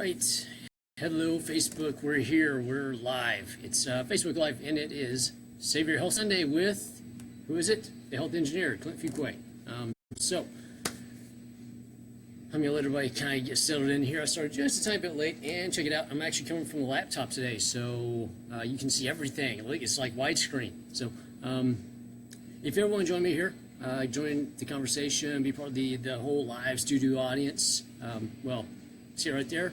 right. Hello, Facebook. We're here. We're live. It's Facebook Live, and it is Save Your Health Sunday with, who is it? The health engineer, Clint Fuquay. So, I'm going to let everybody kind of get settled in here. I started just a tiny bit late, and check it out. I'm actually coming from the laptop today, so you can see everything. It's like widescreen. So, if you ever want to join me here, join the conversation, be part of the whole live studio audience, well, see right there?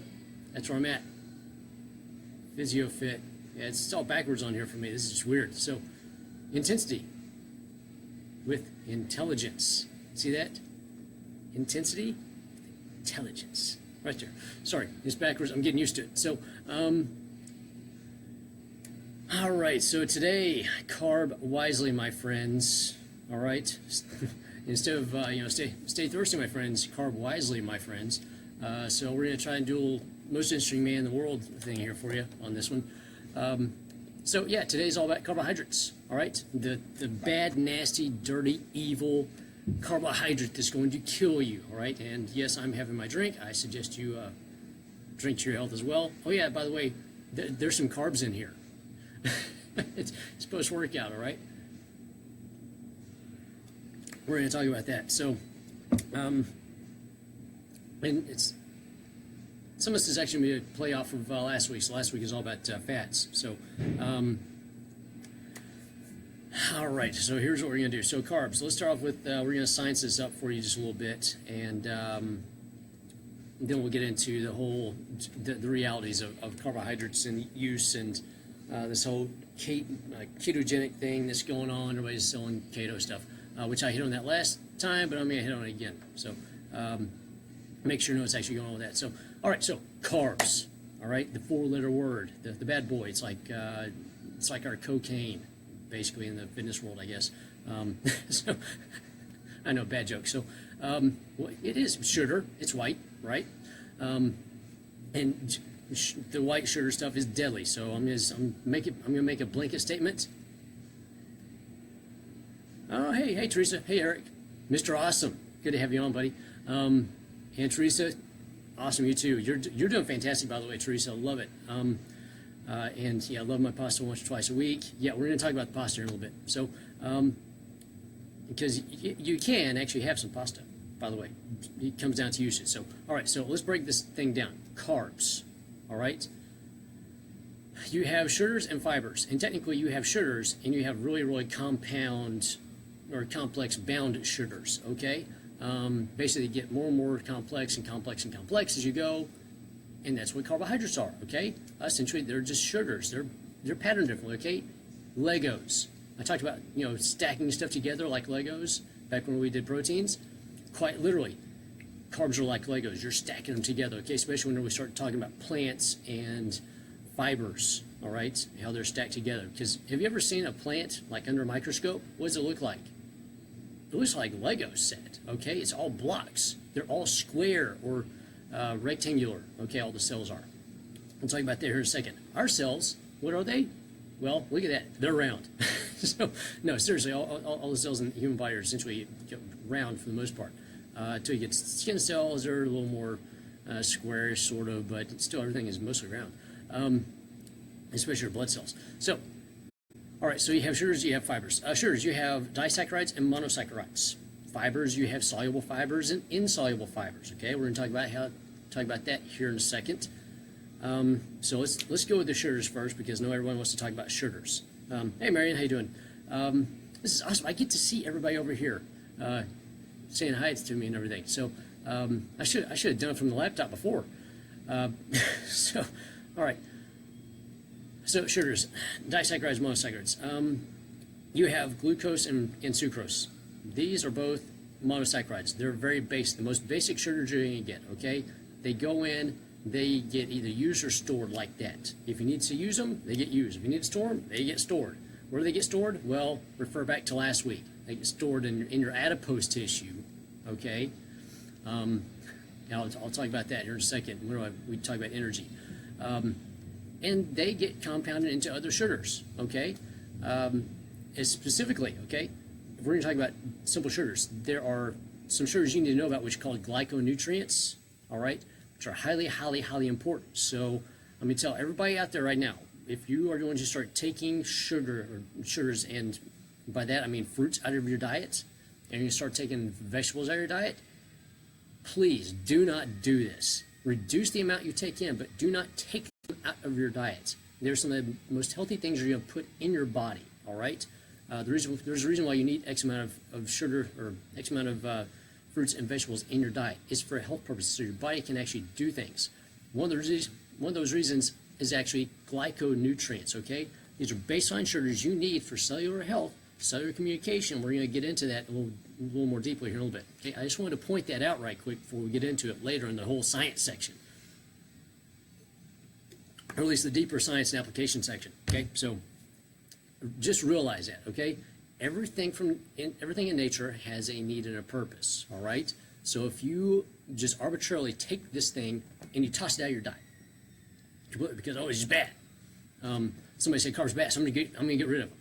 That's where I'm at. Physio Fit. Yeah, it's all backwards on here for me. This is just weird. So, intensity with intelligence. See that? Intensity, intelligence. Right there. Sorry, it's backwards. I'm getting used to it. So, all right. So today, carb wisely, my friends. All right. Instead of stay thirsty, my friends. Carb wisely, my friends. So we're going to try and do a little most interesting man in the world thing here for you on this one. So yeah, today's all about carbohydrates. All right, the bad, nasty, dirty, evil carbohydrate that's going to kill you. All right, and yes, I'm having my drink. I suggest you drink to your health as well. Oh yeah, by the way, there's some carbs in here. it's post-workout. All right, we're going to talk about that. So, and it's. Some of this is actually going to play off of last week. So last week is all about fats. So, all right. So here's what we're going to do. So carbs. So let's start off with we're going to science this up for you just a little bit, and then we'll get into the whole the realities of carbohydrates and use and this whole ketogenic thing that's going on. Everybody's selling keto stuff, which I hit on that last time, but I'm going to hit on it again. So make sure you know what's actually going on with that. So. All right, so carbs, all right, the four-letter word, the bad boy. It's like our cocaine, basically, in the fitness world, I guess. So, I know, bad joke. So, well, it is sugar. It's white, right? And the white sugar stuff is deadly. So I'm gonna make a blanket statement. Oh, hey, Teresa. Hey, Eric. Mr. Awesome. Good to have you on, buddy. And Teresa. Awesome, you too. You're doing fantastic, by the way, Teresa. I love it. And yeah, I love my pasta once or twice a week. Yeah, we're going to talk about the pasta in a little bit. So, because you can actually have some pasta, by the way. It comes down to usage. So, all right. So let's break this thing down. Carbs. All right. You have sugars and fibers, and technically you have sugars, and you have really, really compound or complex bound sugars. Okay. Basically, you get more and more complex and complex and complex as you go, and that's what carbohydrates are. Okay, essentially they're just sugars. They're patterned differently. Okay, Legos. I talked about stacking stuff together like Legos back when we did proteins. Quite literally, carbs are like Legos. You're stacking them together. Okay, especially when we start talking about plants and fibers. All right, how they're stacked together. Because have you ever seen a plant like under a microscope? What does it look like? It looks like Lego set, okay? It's all blocks. They're all square or rectangular, okay, all the cells are. I'll tell you about that here in a second. Our cells, what are they? Well, look at that. They're round. So, no, seriously, all the cells in the human body are essentially round for the most part. Until you get skin cells, they're a little more squarish, sort of, but still everything is mostly round, especially your blood cells. So, all right, so you have sugars, you have fibers. Sugars, you have disaccharides and monosaccharides. Fibers, you have soluble fibers and insoluble fibers. Okay, we're going to talk about that here in a second. So let's go with the sugars first because I know everyone wants to talk about sugars. Hey, Marion, how you doing? This is awesome. I get to see everybody over here saying hi to me and everything. So I should have done it from the laptop before. So, all right. So sugars, disaccharides, monosaccharides. You have glucose and sucrose. These are both monosaccharides. They're very basic, the most basic sugars you're going to get, okay? They go in, they get either used or stored like that. If you need to use them, they get used. If you need to store them, they get stored. Where do they get stored? Well, refer back to last week. They get stored in your adipose tissue, okay? I'll talk about that here in a second. We talk about energy. And they get compounded into other sugars, okay? Specifically, okay, if we're going to talk about simple sugars, there are some sugars you need to know about which are called glyconutrients, all right? which are highly, highly, highly important. So let me tell everybody out there right now, if you are going to start taking sugars, and by that I mean fruits out of your diet, and you start taking vegetables out of your diet, please do not do this. Reduce the amount you take in, but do not take them out of your diet. They're some of the most healthy things you're going to put in your body, all right? There's a reason why you need X amount of sugar or X amount of fruits and vegetables in your diet. It's for health purposes, so your body can actually do things. One of those reasons is actually glyconutrients, okay? These are baseline sugars you need for cellular health, cellular communication. We're going to get into that a little more deeply here in a little bit. Okay, I just wanted to point that out right quick before we get into it later in the whole science section, or at least the deeper science and application section. Okay, so just realize that. Okay, everything in nature has a need and a purpose. All right, so if you just arbitrarily take this thing and you toss it out of your diet because it's just bad. Somebody said carbs bad, so I'm gonna get rid of them.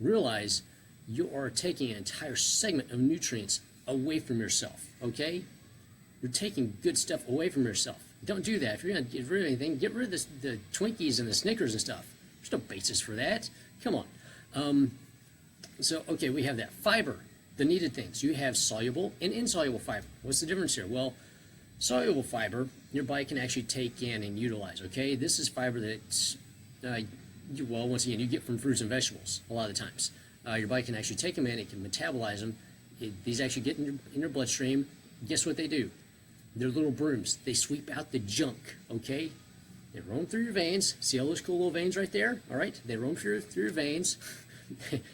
Realize you are taking an entire segment of nutrients away from yourself, okay? You're taking good stuff away from yourself. Don't do that. If you're going to get rid of anything, get rid of the Twinkies and the Snickers and stuff. There's no basis for that. Come on. So, okay, we have that. Fiber, the needed things. You have soluble and insoluble fiber. What's the difference here? Well, soluble fiber, your body can actually take in and utilize, okay? This is fiber that's, once again, you get from fruits and vegetables a lot of the times. Your body can actually take them in, it can metabolize them. These actually get in your bloodstream. Guess what they do? They're little brooms. They sweep out the junk, okay? They roam through your veins. See all those cool little veins right there? All right? They roam through your veins,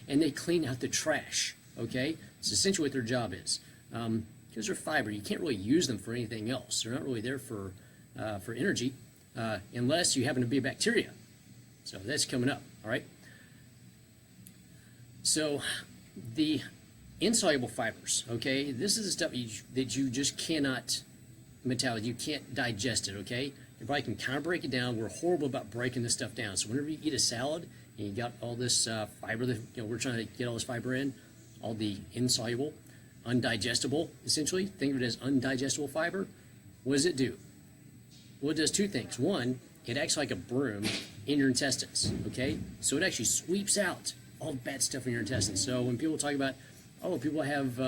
and they clean out the trash, okay? It's essentially what their job is. Because they're fiber, you can't really use them for anything else. They're not really there for energy, unless you happen to be a bacteria. So that's coming up, all right? So the insoluble fibers, okay, this is the stuff that you just cannot metabolize. You can't digest it, okay? Your body can kind of break it down. We're horrible about breaking this stuff down. So whenever you eat a salad and you got all this fiber that we're trying to get all this fiber in, all the insoluble, undigestible, essentially, think of it as undigestible fiber. What does it do? Well, it does two things. One, it acts like a broom in your intestines, okay? So it actually sweeps out all the bad stuff in your intestines. So when people talk about, oh, people have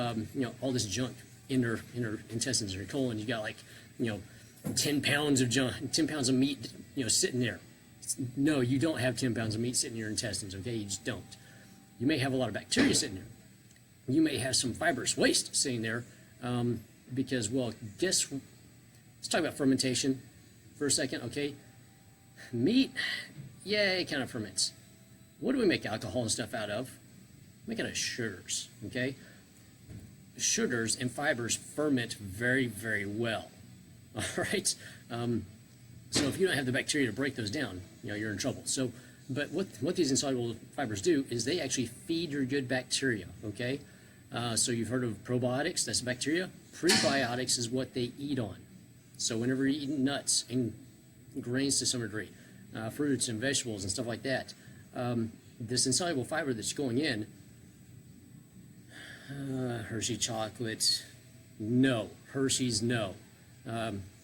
all this junk in their intestines or colon, you got like 10 pounds of junk, 10 pounds of meat sitting there. No, you don't have 10 pounds of meat sitting in your intestines, okay? You just don't. You may have a lot of bacteria sitting there. You may have some fibrous waste sitting there because, well, let's talk about fermentation for a second, okay? Meat, yeah, it kind of ferments. What do we make alcohol and stuff out of? We make it out of sugars, okay? Sugars and fibers ferment very, very well, all right? So if you don't have the bacteria to break those down, you're in trouble. So, but what these insoluble fibers do is they actually feed your good bacteria, okay? So you've heard of probiotics, that's bacteria. Prebiotics is what they eat on. So whenever you're eating nuts and grains to some degree, fruits and vegetables and stuff like that, this insoluble fiber that's going in, Hershey chocolate, no. Hershey's, no.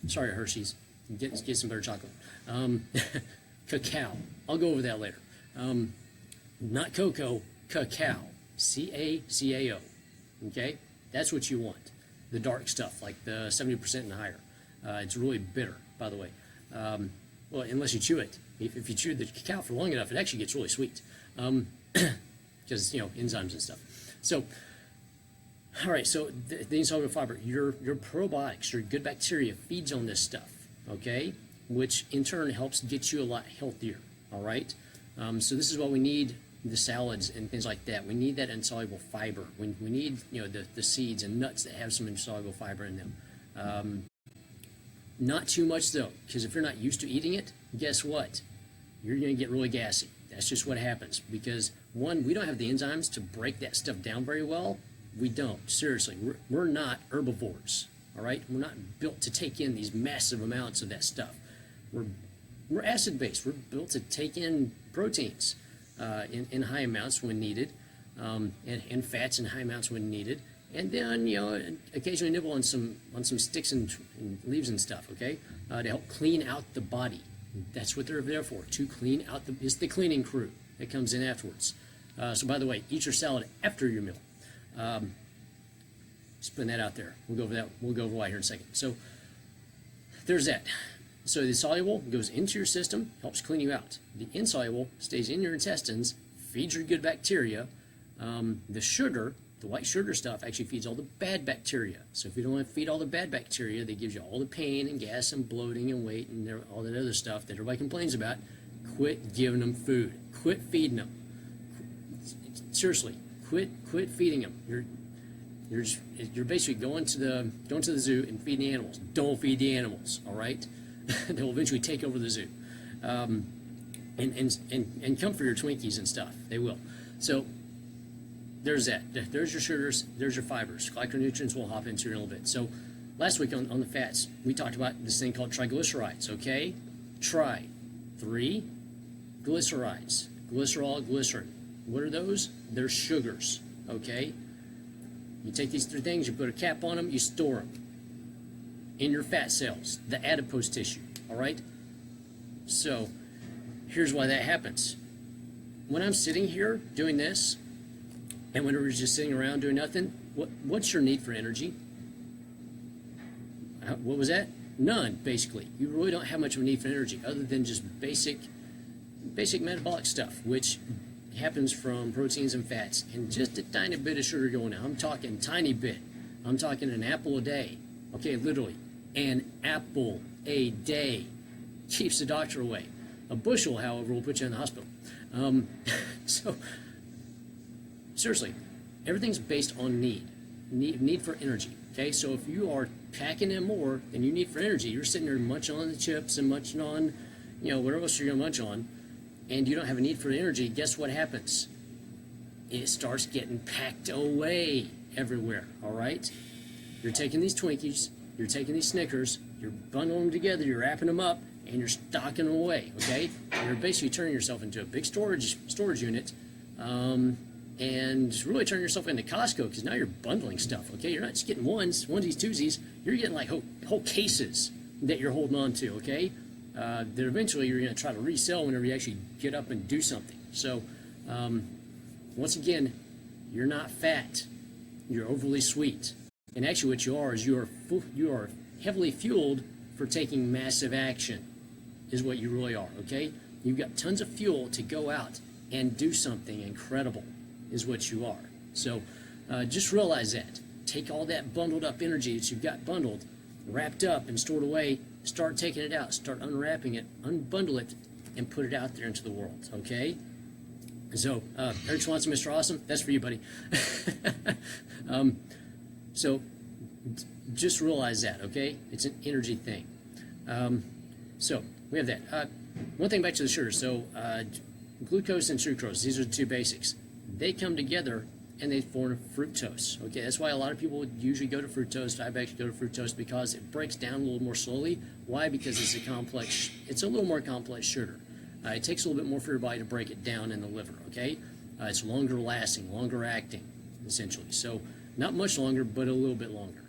Sorry, Hershey's. Get some better chocolate. Cacao. I'll go over that later. Not cocoa, cacao. C-A-C-A-O. Okay? That's what you want. The dark stuff, like the 70% and higher. It's really bitter, by the way. Well, unless you chew it. If you chew the cacao for long enough, it actually gets really sweet. Because, enzymes and stuff. So, all right, so the insoluble fiber, your probiotics, your good bacteria feeds on this stuff, okay? Which in turn helps get you a lot healthier, all right? So this is why we need the salads and things like that. We need that insoluble fiber. We need, the seeds and nuts that have some insoluble fiber in them. Not too much though, because if you're not used to eating it, guess what? You're going to get really gassy. That's just what happens because, one, we don't have the enzymes to break that stuff down very well. We don't. Seriously, we're not herbivores, all right? We're not built to take in these massive amounts of that stuff. We're acid-based. We're built to take in proteins in high amounts when needed, and fats in high amounts when needed, and then occasionally nibble on some sticks and leaves and stuff, okay, to help clean out the body. That's what they're there for, to clean out it's the cleaning crew that comes in afterwards. So by the way, eat your salad after your meal. Just putting that out there. We'll go over that. We'll go over why here in a second. So there's that. So the soluble goes into your system, helps clean you out. The insoluble stays in your intestines, feeds your good bacteria. The sugar, the white sugar stuff, actually feeds all the bad bacteria. So if you don't want to feed all the bad bacteria that gives you all the pain and gas and bloating and weight and all that other stuff that everybody complains about, quit giving them food. Quit feeding them. Seriously, quit feeding them. You're basically going to the zoo and feeding the animals. Don't feed the animals, all right? They'll eventually take over the zoo, and come for your Twinkies and stuff. They will. So there's that. There's your sugars. There's your fibers. Glyconutrients we'll hop into in a little bit. So last week on the fats, we talked about this thing called triglycerides. Okay, three glycerides: glycerol, glycerin. What are those? They're sugars. Okay. You take these three things, you put a cap on them, you store them in your fat cells, the adipose tissue, all right? So here's why that happens. When I'm sitting here doing this, and when we're just sitting around doing nothing, what's your need for energy? What was that? None, basically. You really don't have much of a need for energy other than just basic metabolic stuff, which happens from proteins and fats and just a tiny bit of sugar going out. I'm talking tiny bit. I'm talking an apple a day. Okay, literally, an apple a day keeps the doctor away. A bushel, however, will put you in the hospital. So, seriously, everything's based on need for energy. Okay, so if you are packing in more than you need for energy, you're sitting there munching on the chips and munching on, whatever else you're gonna munch on, and you don't have a need for energy, guess what happens? It starts getting packed away everywhere, all right? You're taking these Twinkies, you're taking these Snickers, you're bundling them together, you're wrapping them up, and you're stocking them away, okay? You're basically turning yourself into a big storage unit, and really turning yourself into Costco, because now you're bundling stuff, okay? You're not just getting onesies, twosies, you're getting like whole cases that you're holding on to, okay? That eventually you're going to try to resell whenever you actually get up and do something. So, once again, you're not fat. You're overly sweet. And actually what you are is you are heavily fueled for taking massive action, is what you really are, okay? You've got tons of fuel to go out and do something incredible, is what you are. So, just realize that. Take all that bundled up energy that you've got bundled, wrapped up and stored away, start taking it out, start unwrapping it, unbundle it, and put it out there into the world, okay? So, Eric Swanson, Mr. Awesome, that's for you, buddy. So, just realize that, okay? It's an energy thing. So, we have that. One thing back to the sugars. So, glucose and sucrose, these are the two basics. They come together and they form fructose. Okay, that's why a lot of people usually go to fructose, diabetics go to fructose, because it breaks down a little more slowly. Why? Because it's a little more complex sugar. It takes a little bit more for your body to break it down in the liver, okay? It's longer lasting, longer acting, essentially. So, not much longer, but a little bit longer.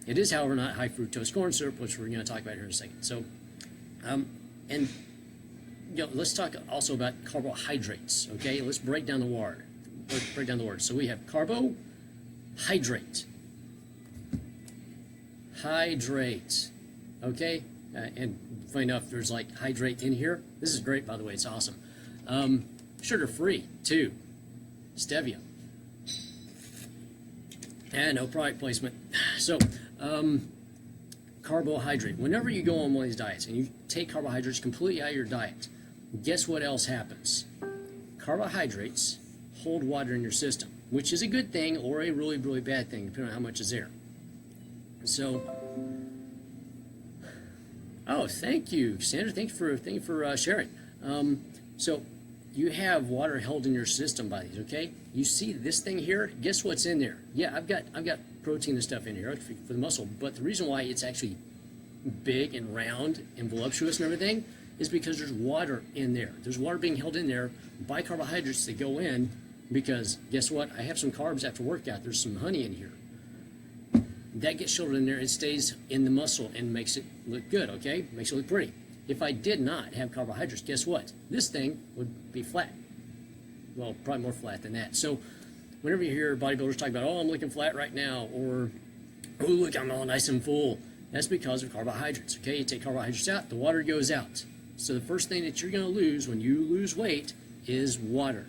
It is, however, not high fructose corn syrup, which we're going to talk about here in a second. So, and let's talk also about carbohydrates, okay? Let's break down the word. So we have carbohydrate. Hydrate. Okay? And funny enough, there's like hydrate in here. This is great, by the way. It's awesome. Sugar-free, too. Stevia. And no product placement. So, carbohydrate. Whenever you go on one of these diets and you take carbohydrates completely out of your diet, guess what else happens? Carbohydrates hold water in your system, which is a good thing or a really, really bad thing, depending on how much is there. So, thank you, Sandra. Thank you for sharing. So, you have water held in your system by these. Okay, you see this thing here. Guess what's in there? Yeah, I've got protein and stuff in here for the muscle. But the reason why it's actually big and round and voluptuous and everything is because there's water in there. There's water being held in there by carbohydrates that go in because guess what? I have some carbs after workout. There's some honey in here. That gets shouldered in there. It stays in the muscle and makes it look good, okay? Makes it look pretty. If I did not have carbohydrates, guess what? This thing would be flat. Well, probably more flat than that. So whenever you hear bodybuilders talk about, oh, I'm looking flat right now, or, oh, look, I'm all nice and full, that's because of carbohydrates, okay? You take carbohydrates out, the water goes out. So the first thing that you're going to lose when you lose weight is water.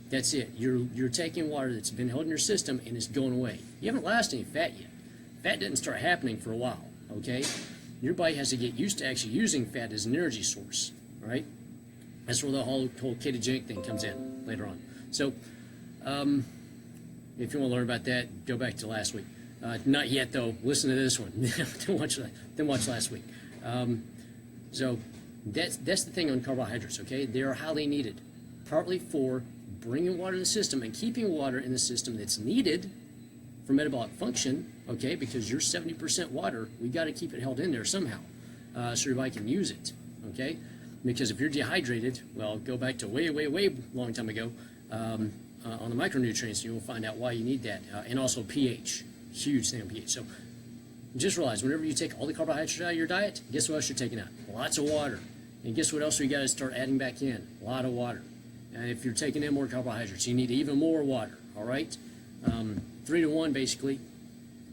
That's it. You're taking water that's been held in your system and it's going away. You haven't lost any fat yet. Fat didn't start happening for a while, okay? Your body has to get used to actually using fat as an energy source, right? That's where the whole ketogenic thing comes in later on. So if you want to learn about that, go back to last week. Not yet, though. Listen to this one. Then watch last week. So that's the thing on carbohydrates, okay? They are highly needed, partly for bringing water in the system and keeping water in the system that's needed for metabolic function, okay? Because you're 70% water, we got to keep it held in there somehow, so your body can use it, okay? Because if you're dehydrated, well, go back to way long time ago on the micronutrients, you will find out why you need that, and also pH, huge thing on pH. So just realize whenever you take all the carbohydrates out of your diet, guess what else you're taking out? Lots of water. And guess what else you got to start adding back in? A lot of water. And if you're taking in more carbohydrates, you need even more water, all right? 3 to 1, basically.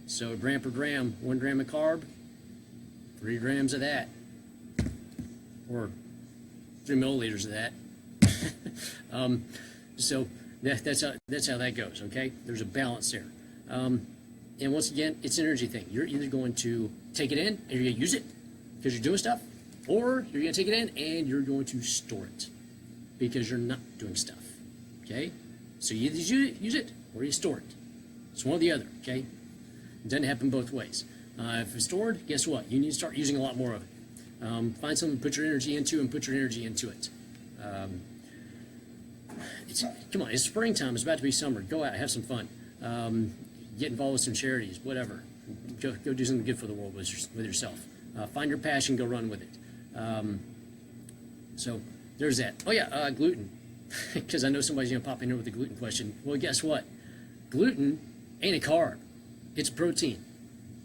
So gram per gram, 1 gram of carb, 3 grams of that, or 3 milliliters of that. So that's how that goes, okay? There's a balance there. And once again, it's an energy thing. You're either going to take it in and you're going to use it because you're doing stuff, or you're going to take it in and you're going to store it because you're not doing stuff, okay? So you either use it or you store it. It's one or the other, okay? It doesn't happen both ways. If it's stored, guess what? You need to start using a lot more of it. Find something to put your energy into and put your energy into it. Come on, it's springtime. It's about to be summer. Go out, have some fun. Get involved with some charities, whatever. Go do something good for the world with yourself. Find your passion, go run with it. So there's that. Oh yeah, gluten. Because I know somebody's going to pop in here with a gluten question. Well, guess what? Gluten ain't a carb. It's protein.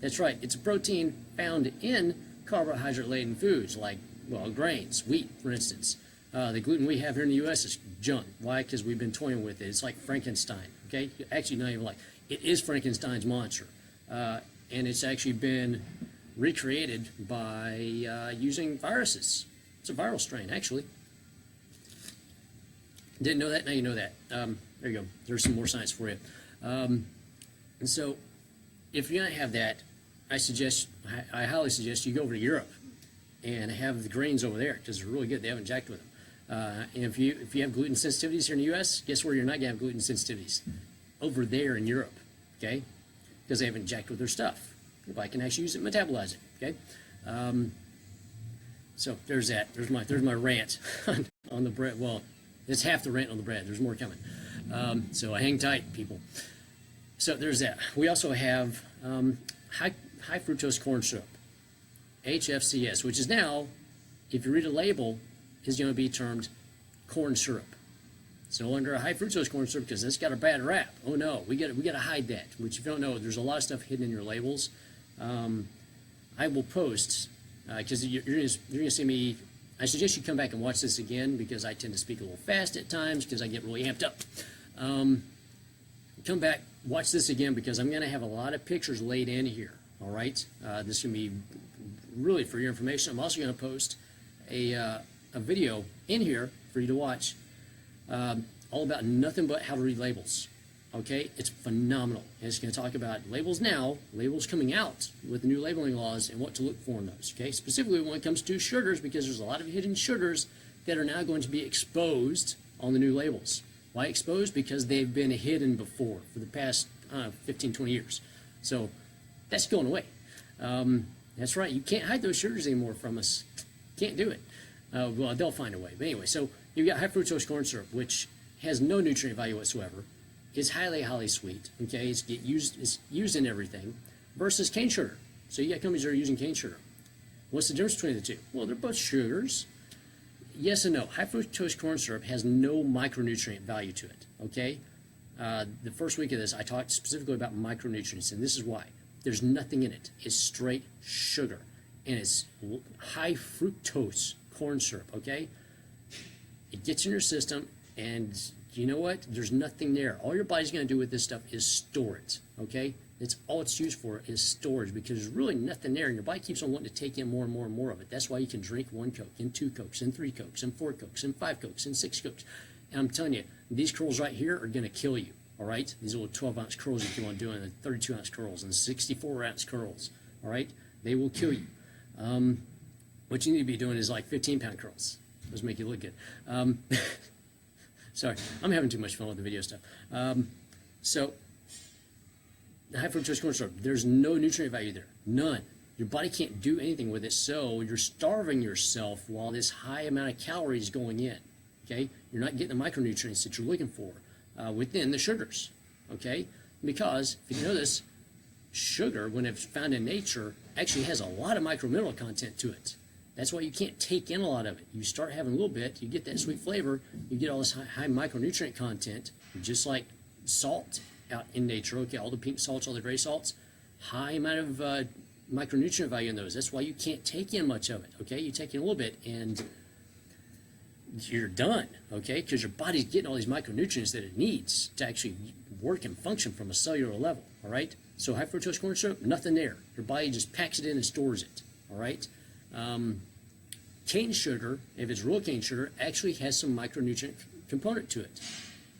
That's right. It's a protein found in carbohydrate-laden foods like, well, grains, wheat, for instance. The gluten we have here in the U.S. is junk. Why? Because we've been toying with it. It's like Frankenstein, okay? Actually, not even like. It is Frankenstein's monster. And it's actually been recreated by using viruses. It's a viral strain, actually. Didn't know that? Now you know that. There you go. There's some more science for you. And so, if you're going to have that, I highly suggest you go over to Europe and have the grains over there because they're really good. They haven't jacked with them. And if you have gluten sensitivities here in the U.S., guess where you're not going to have gluten sensitivities? Over there in Europe, okay? Because they haven't jacked with their stuff. Your body can actually use it and metabolize it, okay? So there's that. There's my rant on the bread. Well, it's half the rant on the bread. There's more coming. So hang tight, people. So there's that. We also have high fructose corn syrup, HFCS, which is now, if you read a label, is going to be termed corn syrup. It's no longer a high fructose corn syrup because it's got a bad rap. Oh no, we got to hide that. Which, if you don't know, there's a lot of stuff hidden in your labels. I will post because you're going to see me. I suggest you come back and watch this again because I tend to speak a little fast at times because I get really amped up. Come back, watch this again because I'm going to have a lot of pictures laid in here. All right, this is going to be really for your information. I'm also going to post a video in here for you to watch. All about nothing but how to read labels. Okay, it's phenomenal. And it's going to talk about labels now, labels coming out with the new labeling laws, and what to look for in those. Okay, specifically when it comes to sugars, because there's a lot of hidden sugars that are now going to be exposed on the new labels. Why exposed? Because they've been hidden before for the past 15, 20 years. So that's going away. That's right. You can't hide those sugars anymore from us. Can't do it. Well, they'll find a way. But anyway, so you've got high fructose corn syrup, which has no nutrient value whatsoever. It's highly sweet. Okay, it's used in everything. Versus cane sugar. So you got companies that are using cane sugar. What's the difference between the two? Well, they're both sugars. yes and no. High fructose corn syrup has no micronutrient value to it, okay? The first week of this, I talked specifically about micronutrients, and this is why. There's nothing in it. It's straight sugar, and it's high fructose corn syrup, okay? It gets in your system, and you know what? There's nothing there. All your body's going to do with this stuff is store it, okay? It's all it's used for is storage, because there's really nothing there, and your body keeps on wanting to take in more and more and more of it. That's why you can drink 1 Coke, and 2 Cokes, and 3 Cokes, and 4 Cokes, and 5 Cokes, and 6 Cokes. And I'm telling you, these curls right here are going to kill you, all right? These little 12-ounce curls you keep on doing, the 32-ounce curls, and 64-ounce curls, all right? They will kill you. What you need to be doing is like 15-pound curls. Those make you look good. Sorry, I'm having too much fun with the video stuff. So, the high fructose corn syrup, there's no nutrient value there. None. Your body can't do anything with it, so you're starving yourself while this high amount of calories going in. Okay? You're not getting the micronutrients that you're looking for within the sugars. Okay? Because, if you notice, sugar, when it's found in nature, actually has a lot of micromineral content to it. That's why you can't take in a lot of it. You start having a little bit, you get that sweet flavor, you get all this high micronutrient content, just like salt out in nature. Okay, all the pink salts, all the gray salts, high amount of micronutrient value in those. That's why you can't take in much of it. Okay, you take in a little bit and you're done. Okay, because your body's getting all these micronutrients that it needs to actually work and function from a cellular level. All right, so high fructose corn syrup, nothing there. Your body just packs it in and stores it. All right. Cane sugar, if it's real cane sugar, actually has some micronutrient component to it,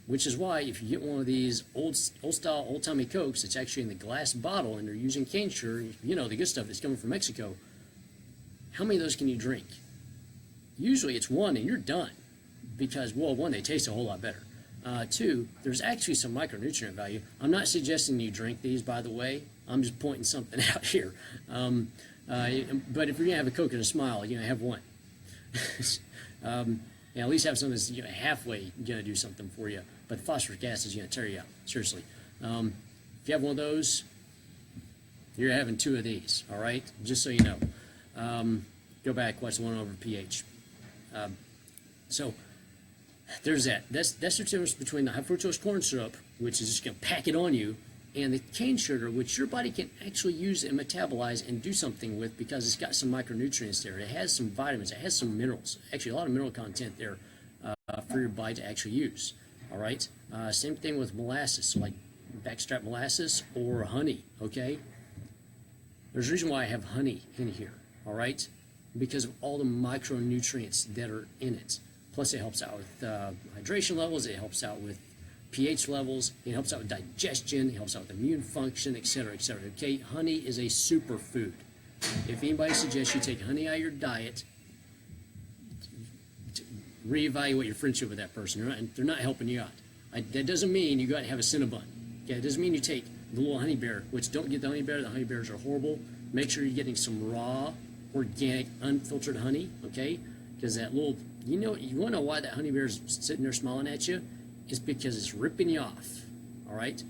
which is why if you get one of these old-style, old-timey Cokes, it's actually in the glass bottle, and they're using cane sugar, you know, the good stuff that's coming from Mexico, how many of those can you drink? Usually it's 1 and you're done, because, well, 1, they taste a whole lot better. 2, there's actually some micronutrient value. I'm not suggesting you drink these, by the way. I'm just pointing something out here. But if you're going to have a Coke and a smile, you're going to have 1. And at least have something that's halfway going to do something for you. But phosphoric acid is going to tear you out, seriously. If you have one of those, you're having 2 of these, all right? Just so you know. Go back, watch the one over pH. So there's that. That's the difference between the high fructose corn syrup, which is just going to pack it on you, and the cane sugar, which your body can actually use and metabolize and do something with because it's got some micronutrients there. It has some vitamins. It has some minerals. Actually, a lot of mineral content there for your body to actually use. All right? Same thing with molasses, so like backstrap molasses or honey, okay? There's a reason why I have honey in here, all right? Because of all the micronutrients that are in it. Plus, it helps out with hydration levels. It helps out with pH levels, it helps out with digestion, it helps out with immune function, etc., etc. Okay, honey is a superfood. If anybody suggests you take honey out of your diet, reevaluate your friendship with that person. They're not helping you out. That doesn't mean you go out and have a Cinnabon. Okay, it doesn't mean you take the little honey bear, which don't get the honey bear. The honey bears are horrible. Make sure you're getting some raw, organic, unfiltered honey. Okay, because that little, you want to know why that honey bear is sitting there smiling at you? Is because it's ripping you off, all right?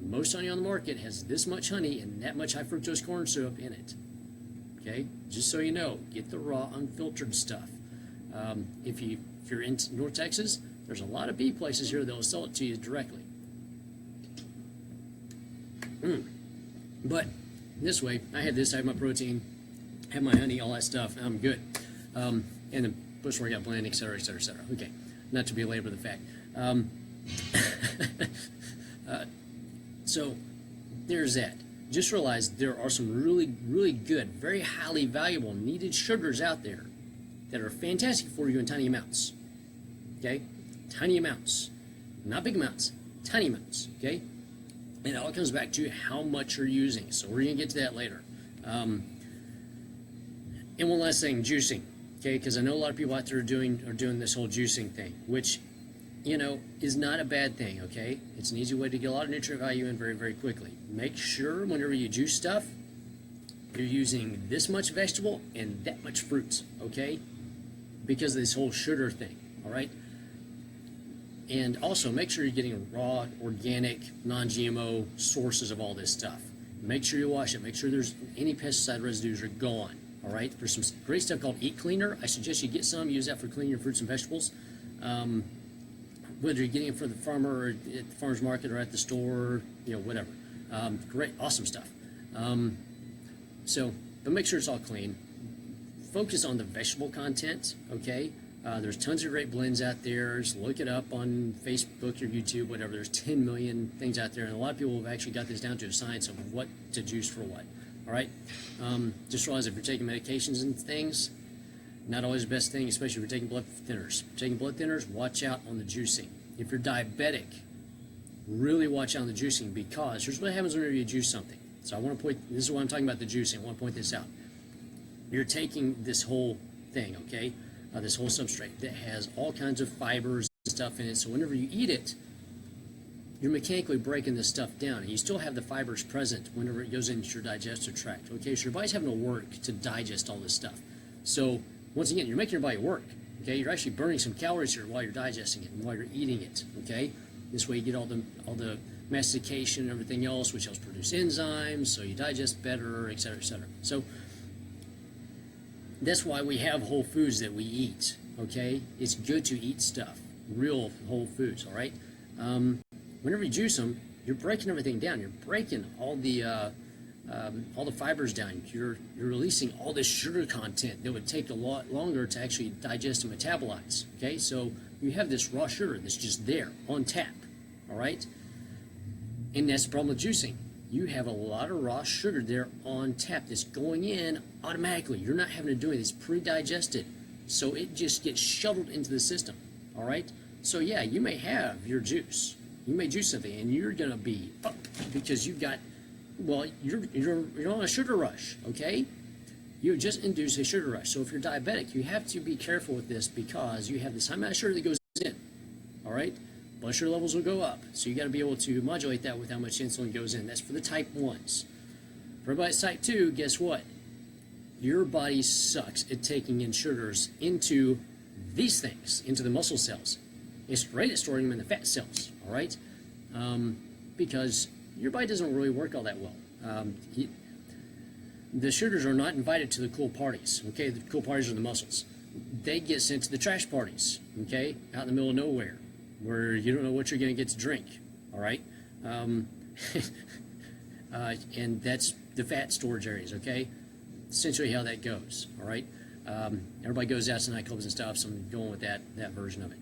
Most honey on the market has this much honey and that much high fructose corn syrup in it, okay? Just so you know, get the raw, unfiltered stuff. If you're in North Texas, there's a lot of bee places here that will sell it to you directly. But this way, I have this, I have my protein, have my honey, all that stuff, and I'm good. And the bush workout plan, et cetera, et cetera, et cetera. Okay, not to belabor the fact. So there's that. Just realize there are some really, really good, very highly valuable, needed sugars out there that are fantastic for you in tiny amounts. Okay? Tiny amounts. Not big amounts. Tiny amounts. Okay? And it all comes back to how much you're using. So we're going to get to that later. And one last thing, juicing. Okay? Because I know a lot of people out there are doing this whole juicing thing, which is not a bad thing, okay? It's an easy way to get a lot of nutrient value in very, very quickly. Make sure whenever you juice stuff, you're using this much vegetable and that much fruit, okay? Because of this whole sugar thing, all right? And also, make sure you're getting raw, organic, non-GMO sources of all this stuff. Make sure you wash it. Make sure there's any pesticide residues are gone, All right, there's some great stuff called Eat Cleaner. I suggest you get some. Use that for cleaning your fruits and vegetables. Whether you're getting it from the farmer or at the farmer's market or at the store, whatever. Great, awesome stuff. But make sure it's all clean. Focus on the vegetable content, okay? There's tons of great blends out there. Just look it up on Facebook or YouTube, whatever. There's 10 million things out there, and a lot of people have actually got this down to a science of what to juice for what, all right? Just realize if you're taking medications and things, not always the best thing, especially if you're taking blood thinners. If you're taking blood thinners, watch out on the juicing. If you're diabetic, really watch out on the juicing, because here's what happens whenever you juice something. So this is why I'm talking about the juicing. I want to point this out. You're taking this whole thing, okay, this whole substrate that has all kinds of fibers and stuff in it. So whenever you eat it, you're mechanically breaking this stuff down, and you still have the fibers present whenever it goes into your digestive tract. Okay, so your body's having to work to digest all this stuff. So once again, you're making your body work. Okay, you're actually burning some calories here while you're digesting it and while you're eating it. Okay, this way you get all the mastication and everything else, which helps produce enzymes, so you digest better, et cetera, et cetera. So that's why we have whole foods that we eat, okay? It's good to eat stuff, real whole foods, all right? Whenever you juice them, you're breaking everything down. You're breaking all the fibers down. You're releasing all this sugar content that would take a lot longer to actually digest and metabolize, okay? So you have this raw sugar that's just there on tap, all right? And that's the problem with juicing. You have a lot of raw sugar there on tap that's going in automatically. You're not having to do it. It's pre-digested. So it just gets shuttled into the system, all right? So yeah, you may have your juice. You may juice something, and you're going to be fucked because you've got, well, you're on a sugar rush, okay? You just induce a sugar rush. So if you're diabetic, you have to be careful with this because you have this high amount of sugar that goes in, all right? Blood sugar levels will go up, so you got to be able to modulate that with how much insulin goes in. That's for the type 1s. For everybody that's type 2, guess what? Your body sucks at taking in sugars into these things, into the muscle cells. It's great at storing them in the fat cells, all right? Because your body doesn't really work all that well. The sugars are not invited to the cool parties, okay? The cool parties are the muscles. They get sent to the trash parties, okay? Out in the middle of nowhere, where you don't know what you're going to get to drink, all right? And that's the fat storage areas, okay? Essentially how that goes, all right? Everybody goes out to nightclubs and stuff, so I'm going with that version of it.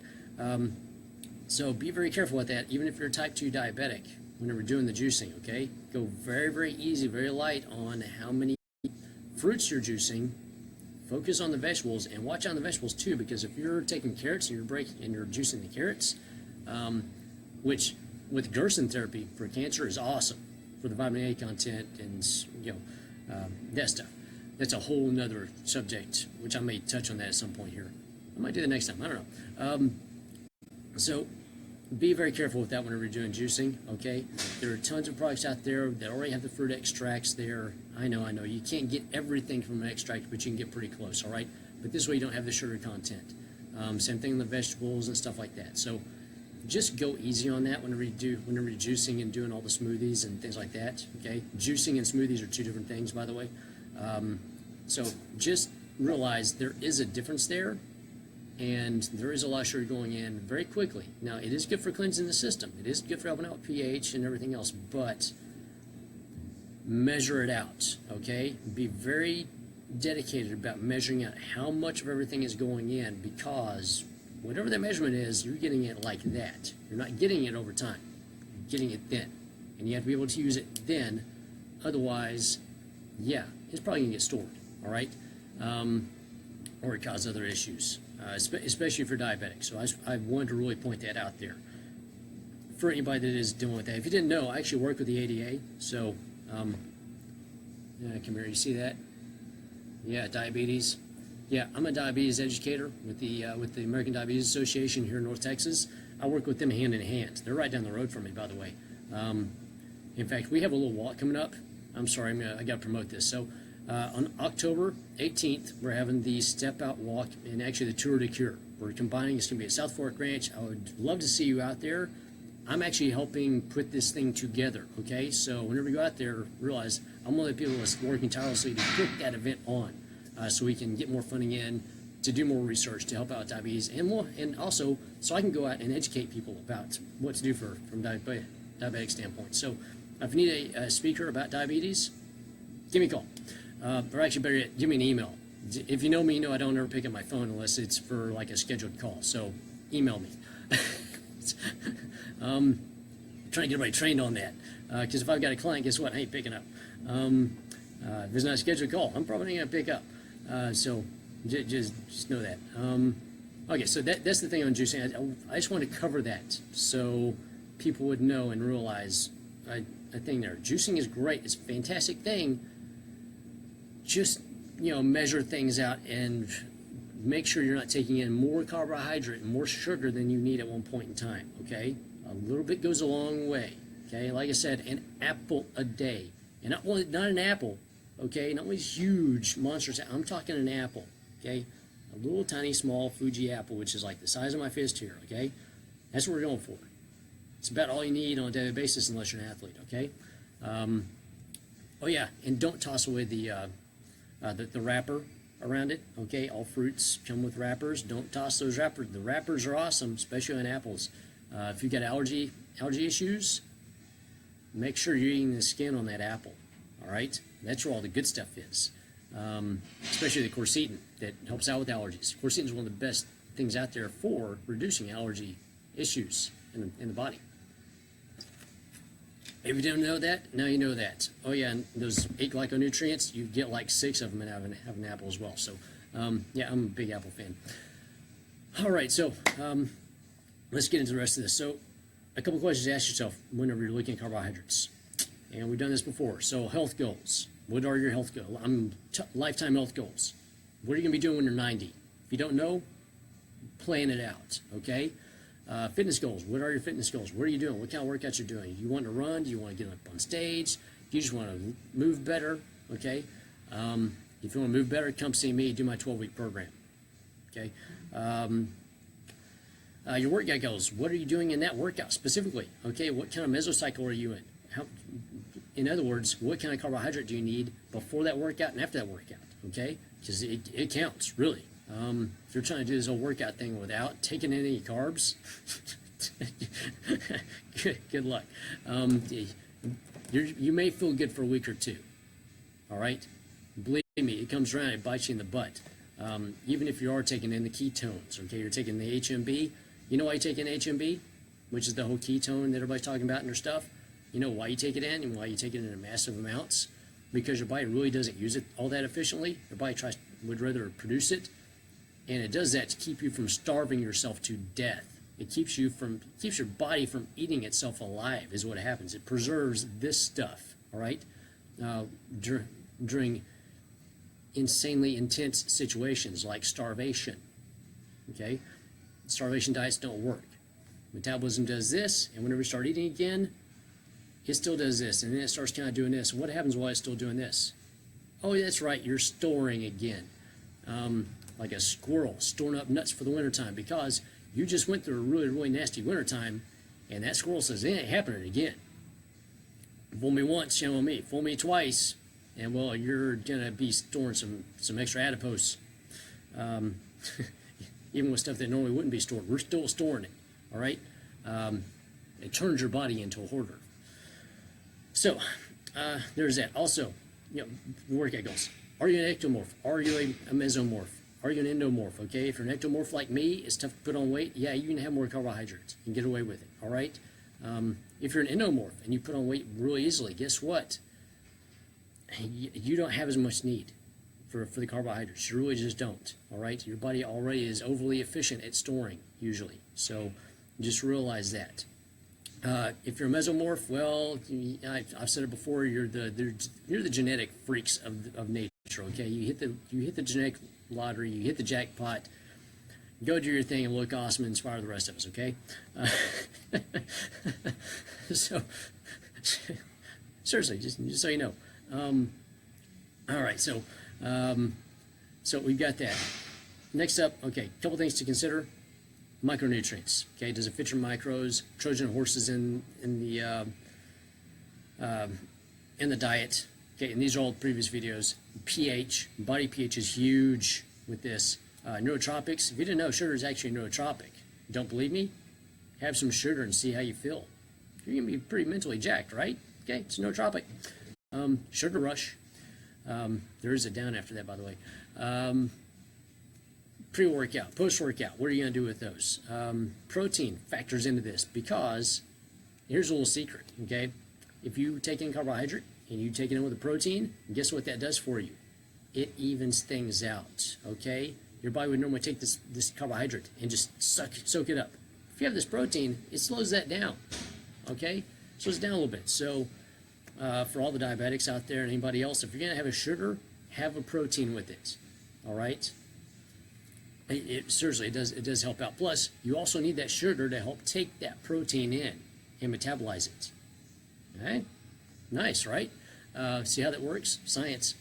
So be very careful with that, even if you're a type 2 diabetic, whenever doing the juicing, okay? Go very, very easy, very light on how many fruits you're juicing. Focus on the vegetables, and watch out on the vegetables too, because if you're taking carrots and you're juicing the carrots, which with Gerson therapy for cancer is awesome for the vitamin A content and that stuff. That's a whole nother subject, which I may touch on that at some point here. I might do that next time. I don't know. So be very careful with that whenever you're doing juicing, okay? There are tons of products out there that already have the fruit extracts there. I know. You can't get everything from an extract, but you can get pretty close, all right? But this way you don't have the sugar content. Same thing with the vegetables and stuff like that. So just go easy on that whenever you're juicing and doing all the smoothies and things like that, okay? Juicing and smoothies are two different things, by the way. So just realize there is a difference there, and there is a lot of sugar going in very quickly. Now, it is good for cleansing the system. It is good for helping out pH and everything else, but measure it out, okay? Be very dedicated about measuring out how much of everything is going in, because whatever that measurement is, you're getting it like that. You're not getting it over time. You're getting it then. And you have to be able to use it then. Otherwise, yeah, it's probably going to get stored, all right? Or it cause other issues, especially if you're diabetic. So I wanted to really point that out there for anybody that is dealing with that. If you didn't know, I actually work with the ADA. So, come here, you see that? Yeah, diabetes. Yeah, I'm a diabetes educator with the American Diabetes Association here in North Texas. I work with them hand in hand. They're right down the road from me, by the way. In fact, we have a little walk coming up. I'm sorry, I got to promote this. So on October 18th, we're having the Step Out Walk and actually the Tour de Cure. We're combining. It's going to be at South Fork Ranch. I would love to see you out there. I'm actually helping put this thing together, okay? So whenever you go out there, realize I'm one of the people that's working tirelessly to put that event on. so we can get more funding in to do more research to help out diabetes, and also so I can go out and educate people about what to do from diabetic standpoint. So if you need a speaker about diabetes, give me a call. Or actually, better yet, give me an email. If you know me, you know I don't ever pick up my phone unless it's for like a scheduled call. So email me. Trying to get everybody trained on that. Because if I've got a client, guess what? I ain't picking up. If it's not a scheduled call, I'm probably not going to pick up. So just know that. Okay, so that's the thing on juicing. I just want to cover that so people would know and realize a thing there. Juicing is great. It's a fantastic thing. Just, measure things out and make sure you're not taking in more carbohydrate and more sugar than you need at one point in time, okay? A little bit goes a long way, okay? Like I said, an apple a day. And not an apple, okay? Not one of these huge monsters. I'm talking an apple, okay? A little tiny small Fuji apple, which is like the size of my fist here, okay? That's what we're going for. It's about all you need on a daily basis unless you're an athlete, okay? Oh yeah, and don't toss away the wrapper around it, okay? All fruits come with wrappers. Don't toss those wrappers. The wrappers are awesome, especially on apples. If you've got allergy issues, make sure you're eating the skin on that apple, all right? That's where all the good stuff is, especially the quercetin that helps out with allergies. Quercetin is one of the best things out there for reducing allergy issues in the body. If you didn't know that, now you know that. Oh yeah, and those 8 glyconutrients, you get like 6 of them out of an apple as well. So yeah, I'm a big apple fan. All right, so let's get into the rest of this. So a couple questions to ask yourself whenever you're looking at carbohydrates. And we've done this before. So health goals. What are your health goals? Lifetime health goals. What are you going to be doing when you're 90? If you don't know, plan it out, okay? Fitness goals. What are your fitness goals? What are you doing? What kind of workouts you're doing? You want to run? Do you want to get up on stage? Do you just want to move better? Okay. If you want to move better, come see me. Do my 12-week program. Okay. Your workout goals. What are you doing in that workout specifically? Okay. What kind of mesocycle are you in? In other words, what kind of carbohydrate do you need before that workout and after that workout? Okay. Because it counts really. If you're trying to do this whole workout thing without taking any carbs, good luck. You may feel good for a week or two, all right? Believe me, it comes around, it bites you in the butt. Even if you are taking in the ketones, okay? You're taking the HMB. You know why you take in HMB, which is the whole ketone that everybody's talking about in their stuff? You know why you take it in and why you take it in massive amounts? Because your body really doesn't use it all that efficiently. Your body would rather produce it. And it does that to keep you from starving yourself to death. It keeps your body from eating itself alive is what happens. It preserves this stuff, all right, during insanely intense situations like starvation, okay? Starvation diets don't work. Metabolism does this, and whenever you start eating again, it still does this, and then it starts kind of doing this. What happens while it's still doing this? Oh, that's right, you're storing again. Like a squirrel storing up nuts for the wintertime because you just went through a really, really nasty wintertime, and that squirrel says, it ain't happening again. Fool me once, shame on me. Fool me twice, and well, you're going to be storing some extra adipose. Even with stuff that normally wouldn't be stored. We're still storing it, all right? It turns your body into a hoarder. So, there's that. Also, workout goals. Are you an ectomorph? Are you a mesomorph? Are you an endomorph? Okay, if you're an ectomorph like me, it's tough to put on weight. Yeah, you can have more carbohydrates and get away with it, all right? If you're an endomorph and you put on weight really easily, guess what? You don't have as much need for the carbohydrates. You really just don't, all right? Your body already is overly efficient at storing, usually. So just realize that. If you're a mesomorph, well, I've said it before. You're the genetic freaks of nature. Okay, you hit the genetic lottery, you hit the jackpot. Go do your thing and look awesome and inspire the rest of us. Okay, so seriously, just so you know. All right, so we've got that. Next up, okay, a couple things to consider. Micronutrients. Okay, does it fit your macros? Trojan horses in the diet. Okay, and these are all previous videos. pH, body pH is huge with this. Neurotropics, if you didn't know, sugar is actually a neurotropic. Don't believe me? Have some sugar and see how you feel. You're going to be pretty mentally jacked, right? Okay, it's a nootropic. Sugar rush. There is a down after that, by the way. Pre-workout, post-workout, what are you going to do with those? Protein factors into this because here's a little secret, okay? If you take in carbohydrate and you take it in with a protein, guess what that does for you? It evens things out, okay? Your body would normally take this carbohydrate and just soak it up. If you have this protein, it slows that down, okay? Slows it down a little bit. So for all the diabetics out there and anybody else, if you're going to have a sugar, have a protein with it, all right? Seriously, it does help out. Plus, you also need that sugar to help take that protein in and metabolize it. Okay? Nice, right? See how that works? Science.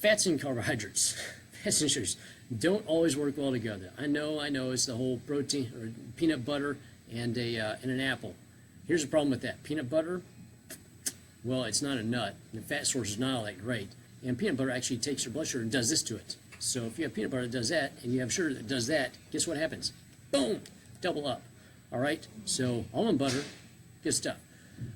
Fats and carbohydrates, fats and sugars, don't always work well together. I know, it's the whole protein, or peanut butter and an apple. Here's the problem with that. Peanut butter, well, it's not a nut. The fat source is not all that great. And peanut butter actually takes your blood sugar and does this to it. So if you have peanut butter that does that, and you have sugar that does that, guess what happens? Boom! Double up. All right? So almond butter, good stuff.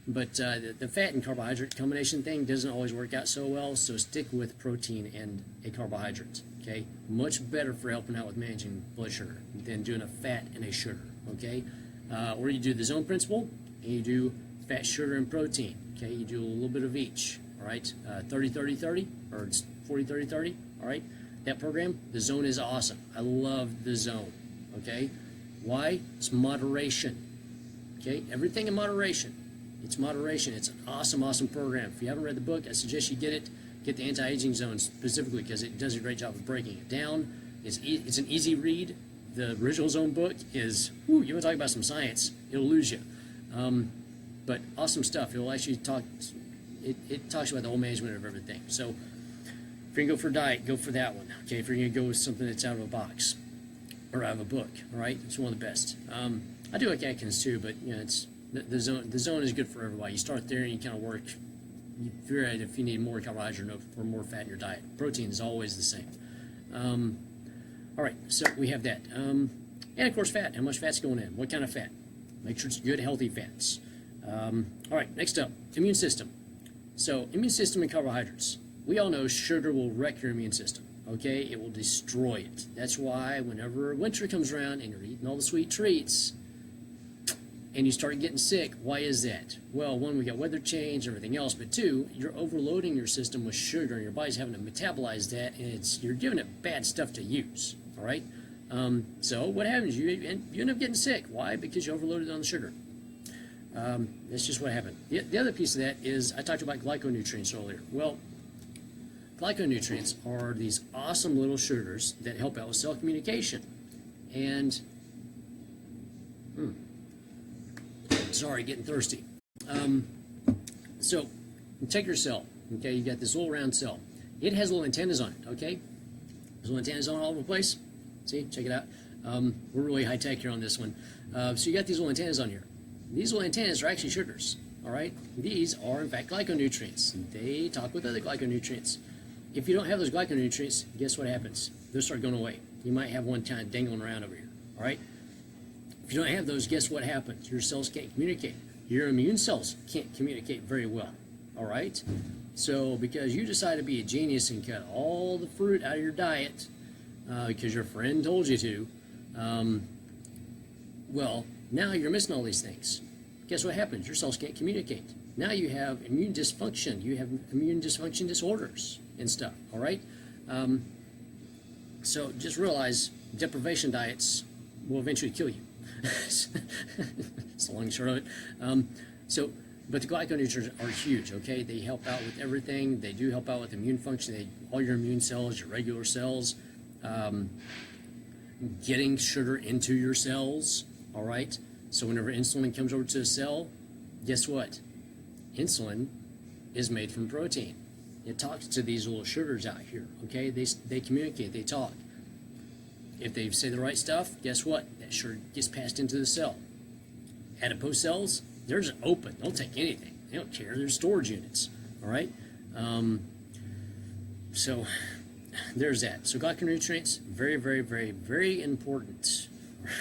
But the fat and carbohydrate combination thing doesn't always work out so well, so stick with protein and a carbohydrate, okay? Much better for helping out with managing blood sugar than doing a fat and a sugar, okay? Or you do the zone principle, and you do fat, sugar, and protein, okay? You do a little bit of each, all right? 30-30-30, or it's 40-30-30, all right? That program, the zone is awesome. I love the zone, okay? Why? It's moderation, okay? Everything in moderation. It's moderation. It's an awesome, awesome program. If you haven't read the book, I suggest you get it. Get the anti-aging zone specifically because it does a great job of breaking it down. It's an easy read. The original zone book is, you want to talk about some science, it'll lose you. But awesome stuff. It'll actually talk, it talks about the whole management of everything. So if you're going to go for a diet, go for that one. Okay, if you're going to go with something that's out of a box or out of a book, all right? It's one of the best. I do like Atkins too, but you know, it's the zone is good for everybody. You start there and you kind of work. You figure out if you need more carbohydrate or more fat in your diet. Protein is always the same. All right, so we have that. And of course, fat. How much fat's going in? What kind of fat? Make sure it's good, healthy fats. All right, next up, immune system. So, immune system and carbohydrates. We all know sugar will wreck your immune system. Okay, it will destroy it. That's why whenever winter comes around and you're eating all the sweet treats, and you start getting sick, why is that? Well, one, we got weather change and everything else, but two, you're overloading your system with sugar and your body's having to metabolize that, and you're giving it bad stuff to use, all right? So what happens? You end up getting sick. Why? Because you overloaded on the sugar. That's just what happened. The other piece of that is I talked about glyconutrients earlier. Well, glyconutrients are these awesome little sugars that help out with cell communication. And, sorry, getting thirsty. So, you take your cell, okay, you got this little round cell. It has little antennas on it, okay? There's little antennas on all over the place. See, check it out. We're really high tech here on this one. So you got these little antennas on here. These little antennas are actually sugars, all right? These are, in fact, glyconutrients. They talk with other glyconutrients. If you don't have those glyconutrients, guess what happens? They'll start going away. You might have one kind of dangling around over here, all right? If you don't have those, guess what happens? Your cells can't communicate. Your immune cells can't communicate very well, all right? So because you decide to be a genius and cut all the fruit out of your diet because your friend told you to, well, now you're missing all these things. Guess what happens? Your cells can't communicate. Now you have immune dysfunction. You have immune dysfunction disorders and stuff, all right? So just realize deprivation diets will eventually kill you. It's the long and short of it. But the glyconutrients are huge, okay? They help out with everything. They do help out with immune function. All your immune cells, your regular cells, getting sugar into your cells, all right? So whenever insulin comes over to a cell, guess what? Insulin is made from protein. It talks to these little sugars out here, okay? They communicate, they talk. If they say the right stuff, guess what? That sugar gets passed into the cell. Adipose cells, they're just open. They'll take anything. They don't care. They're storage units, all All right. So there's that. So glyconutrients, very, very, very, very important.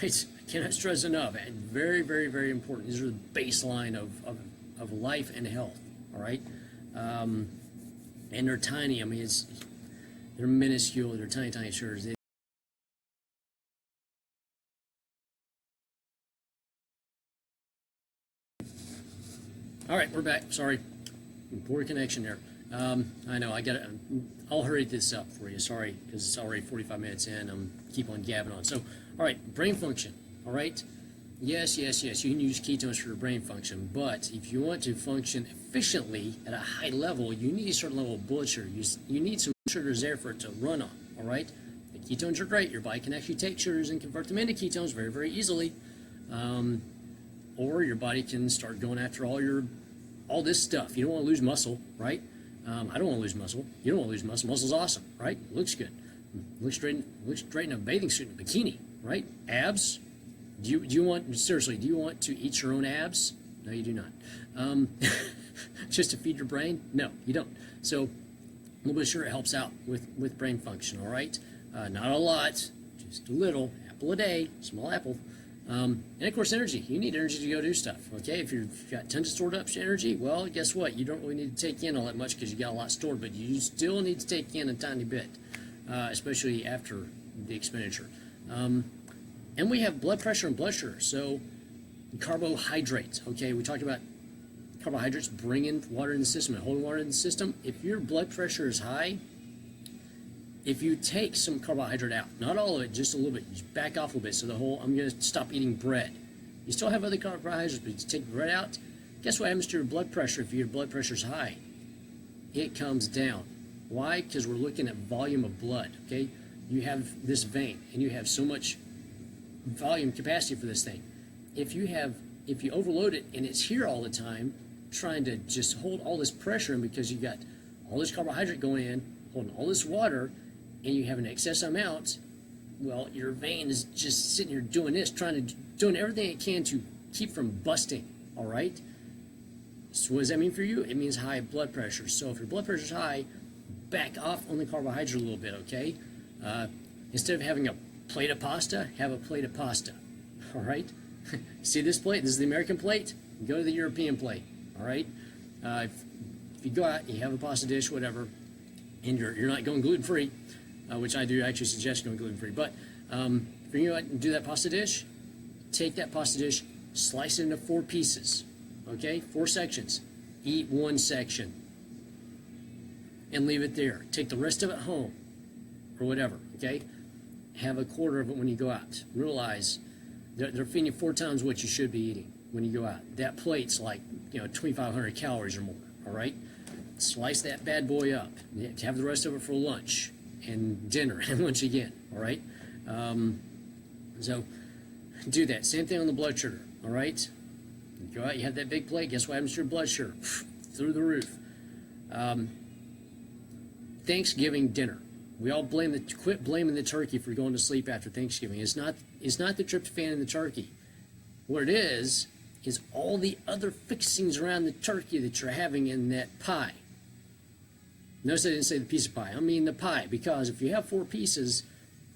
Right? I cannot stress enough. Very, very, very important. These are the baseline of life and health. All right. And they're tiny. I mean, they're minuscule. They're tiny, tiny sugars. All right, we're back. Sorry, poor connection there. I know. I'll hurry this up for you. Sorry, because it's already 45 minutes in. I'm keep on gabbing on. So, all right, brain function. All right. Yes. You can use ketones for your brain function, but if you want to function efficiently at a high level, you need a certain level of blood sugar. You need some sugars there for it to run on. All right. The ketones are great. Your body can actually take sugars and convert them into ketones very, very easily. Or your body can start going after all this stuff. You don't want to lose muscle, right? I don't want to lose muscle. You don't want to lose muscle. Muscle's awesome, right? Looks good. Looks great in a bathing suit and a bikini, right? Abs. Do you want to eat your own abs? No, you do not. Just to feed your brain? No, you don't. So a little bit of sugar helps out with brain function, all right? Not a lot, just a little. Apple a day, small apple. And of course, energy. You need energy to go do stuff. Okay, if you've got tons of stored up energy, well, guess what? You don't really need to take in all that much because you got a lot stored, but you still need to take in a tiny bit, especially after the expenditure. And we have blood pressure and blood sugar. So carbohydrates. Okay, we talked about carbohydrates bringing water in the system and holding water in the system. If your blood pressure is high, if you take some carbohydrate out, not all of it, just a little bit, just back off a little bit. So I'm going to stop eating bread. You still have other carbohydrates, but you take bread out. Guess what happens to your blood pressure if your blood pressure is high? It comes down. Why? Because we're looking at volume of blood. Okay, you have this vein, and you have so much volume capacity for this thing. If you overload it and it's here all the time, trying to just hold all this pressure in because you got all this carbohydrate going in, holding all this water, and you have an excess amount, well, your vein is just sitting here doing this, doing everything it can to keep from busting, all right? So what does that mean for you? It means high blood pressure. So if your blood pressure is high, back off on the carbohydrate a little bit, okay? Instead of having a plate of pasta, have a plate of pasta, all right? See this plate? This is the American plate. Go to the European plate, all right? If you go out, you have a pasta dish, whatever, and you're not going gluten-free, which I do actually suggest going gluten-free. But if you're going to do that pasta dish, take that pasta dish, slice it into 4 pieces, okay? 4 sections. Eat 1 section and leave it there. Take the rest of it home or whatever, okay? Have a quarter of it when you go out. Realize they're feeding you 4 times what you should be eating when you go out. That plate's like 2,500 calories or more, all right? Slice that bad boy up. Have the rest of it for lunch and dinner and lunch again, all right? So do that. Same thing on the blood sugar, all right? You go out, you have that big plate, guess what happens to your blood sugar? Through the roof. Thanksgiving dinner. We all quit blaming the turkey for going to sleep after Thanksgiving. It's not the tryptophan in the turkey. What it is all the other fixings around the turkey that you're having in that pie. Notice I didn't say the piece of pie. I mean the pie, because if you have 4 pieces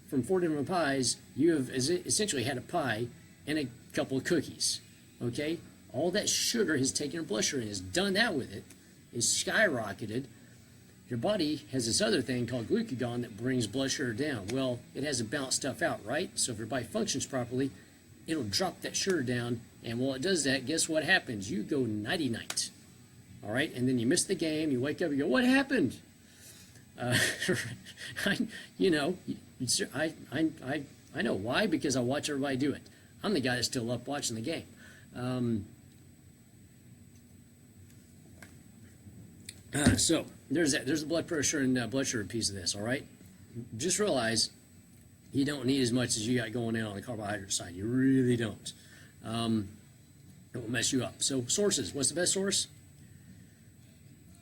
from 4 different pies, you have essentially had a pie and a couple of cookies. Okay? All that sugar has taken your blood sugar and has done that with it, is skyrocketed. Your body has this other thing called glucagon that brings blood sugar down. Well, it has to balance stuff out, right? So if your body functions properly, it'll drop that sugar down, and while it does that, guess what happens? You go nighty-night. All right? And then you miss the game, you wake up, you go, what happened? I know why, because I watch everybody do it. I'm the guy that's still up watching the game. So there's that. There's the blood pressure and blood sugar piece of this. All right. Just realize you don't need as much as you got going in on the carbohydrate side. You really don't. It will mess you up. So sources. What's the best source?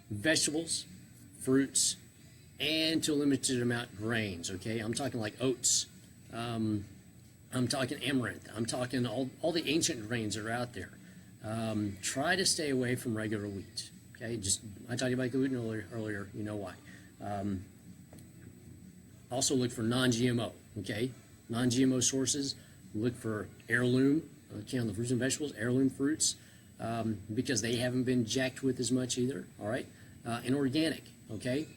Vegetables, fruits, and to a limited amount grains. Okay. I'm talking like oats. I'm talking amaranth. I'm talking all the ancient grains that are out there. Try to stay away from regular wheat. Okay, just I talked about gluten earlier. You know why. Also look for non-GMO. Okay, non-GMO sources. Look for heirloom. Okay, on the fruits and vegetables, heirloom fruits, because they haven't been jacked with as much either. All right, and organic. Okay,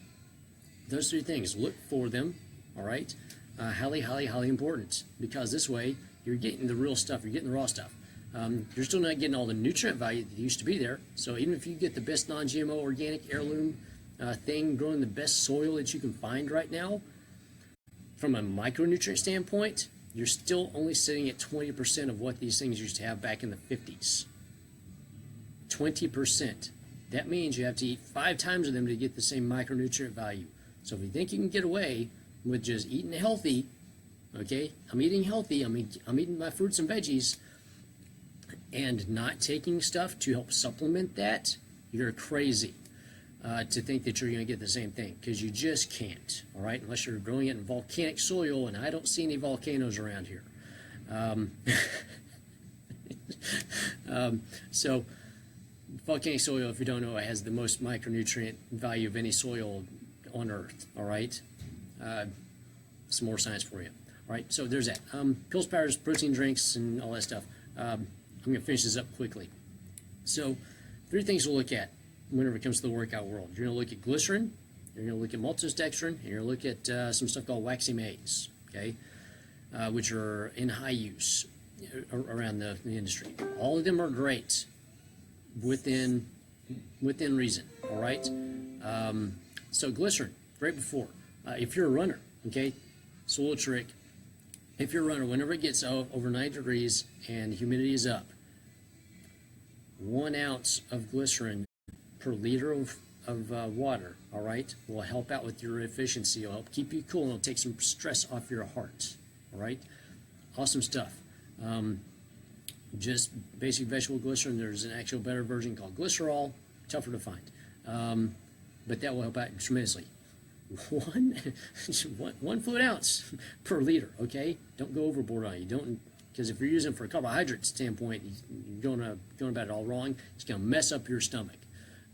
those three things. Look for them. All right, highly important, because this way you're getting the real stuff. You're getting the raw stuff. You're still not getting all the nutrient value that used to be there. So even if you get the best non-GMO organic heirloom thing growing the best soil that you can find right now, from a micronutrient standpoint, you're still only sitting at 20% of what these things used to have back in the 50s. 20%. That means you have to eat 5 times of them to get the same micronutrient value. So if you think you can get away with just eating healthy, okay, I'm eating healthy, I'm eating my fruits and veggies, and not taking stuff to help supplement that, you're crazy to think that you're going to get the same thing, because you just can't, all right, unless you're growing it in volcanic soil, and I don't see any volcanoes around here. So volcanic soil, if you don't know, it has the most micronutrient value of any soil on Earth, all right? Some more science for you. All right, so there's that. Pills, powders, protein drinks, and all that stuff. I'm going to finish this up quickly. So 3 things to look at whenever it comes to the workout world. You're going to look at glycerin, you're going to look at maltodextrin, and you're going to look at some stuff called waxy maize, okay, which are in high use around the industry. All of them are great within reason, all right? So glycerin, right before. If you're a runner, okay, it's a little trick. If you're a runner, whenever it gets over 90 degrees and humidity is up, 1 ounce of glycerin per liter of water, all right, will help out with your efficiency. It'll help keep you cool, and it'll take some stress off your heart, all right? Awesome stuff. Just basic vegetable glycerin. There's an actual better version called glycerol, tougher to find, but that will help out tremendously. One fluid ounce per liter, okay? Don't go overboard on it. You don't, because if you're using it for a carbohydrate standpoint, you're going about it all wrong. It's going to mess up your stomach.